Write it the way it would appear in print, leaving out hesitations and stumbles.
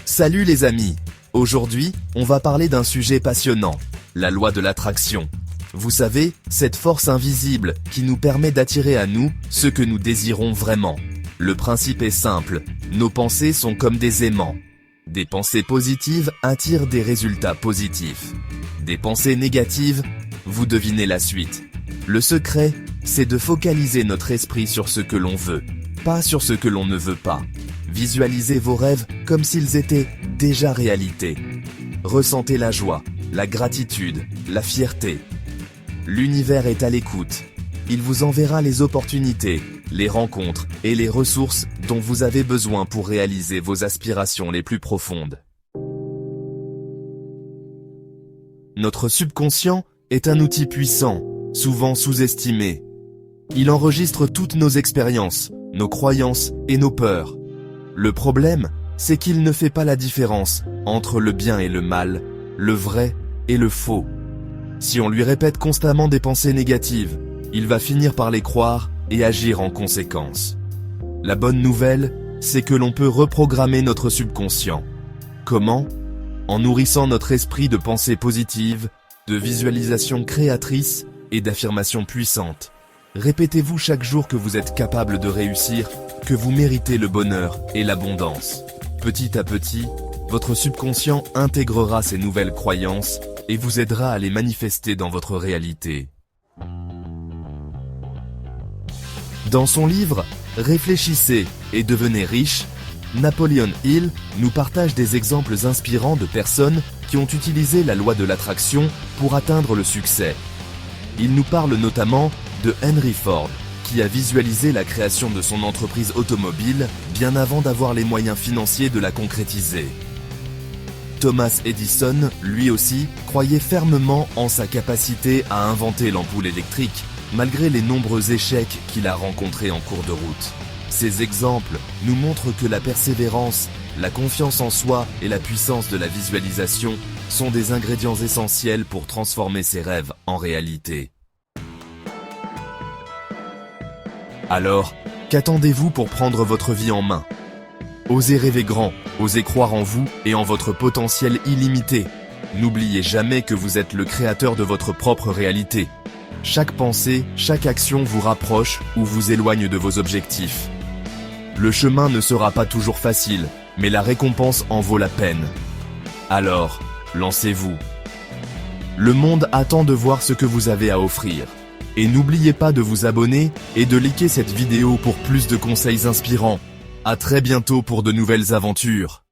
Salut les amis! Aujourd'hui, on va parler d'un sujet passionnant, la loi de l'attraction. Vous savez, cette force invisible qui nous permet d'attirer à nous ce que nous désirons vraiment. Le principe est simple, nos pensées sont comme des aimants. Des pensées positives attirent des résultats positifs. Des pensées négatives, vous devinez la suite. Le secret, c'est de focaliser notre esprit sur ce que l'on veut, pas sur ce que l'on ne veut pas. Visualisez vos rêves comme s'ils étaient déjà réalité. Ressentez la joie, la gratitude, la fierté. L'univers est à l'écoute. Il vous enverra les opportunités, les rencontres et les ressources dont vous avez besoin pour réaliser vos aspirations les plus profondes. Notre subconscient est un outil puissant, souvent sous-estimé. Il enregistre toutes nos expériences, nos croyances et nos peurs. Le problème, c'est qu'il ne fait pas la différence entre le bien et le mal, le vrai et le faux. Si on lui répète constamment des pensées négatives, il va finir par les croire et agir en conséquence. La bonne nouvelle, c'est que l'on peut reprogrammer notre subconscient. Comment ? En nourrissant notre esprit de pensées positives, de visualisations créatrices et d'affirmations puissantes. Répétez-vous chaque jour que vous êtes capable de réussir, que vous méritez le bonheur et l'abondance. Petit à petit, votre subconscient intégrera ces nouvelles croyances et vous aidera à les manifester dans votre réalité. Dans son livre « Réfléchissez et devenez riche », Napoleon Hill nous partage des exemples inspirants de personnes qui ont utilisé la loi de l'attraction pour atteindre le succès. Il nous parle notamment de Henry Ford, qui a visualisé la création de son entreprise automobile bien avant d'avoir les moyens financiers de la concrétiser. Thomas Edison, lui aussi, croyait fermement en sa capacité à inventer l'ampoule électrique, malgré les nombreux échecs qu'il a rencontrés en cours de route. Ces exemples nous montrent que la persévérance, la confiance en soi et la puissance de la visualisation sont des ingrédients essentiels pour transformer ses rêves en réalité. Alors, qu'attendez-vous pour prendre votre vie en main ? Osez rêver grand, osez croire en vous et en votre potentiel illimité. N'oubliez jamais que vous êtes le créateur de votre propre réalité. Chaque pensée, chaque action vous rapproche ou vous éloigne de vos objectifs. Le chemin ne sera pas toujours facile, mais la récompense en vaut la peine. Alors, lancez-vous. Le monde attend de voir ce que vous avez à offrir. Et n'oubliez pas de vous abonner et de liker cette vidéo pour plus de conseils inspirants. À très bientôt pour de nouvelles aventures.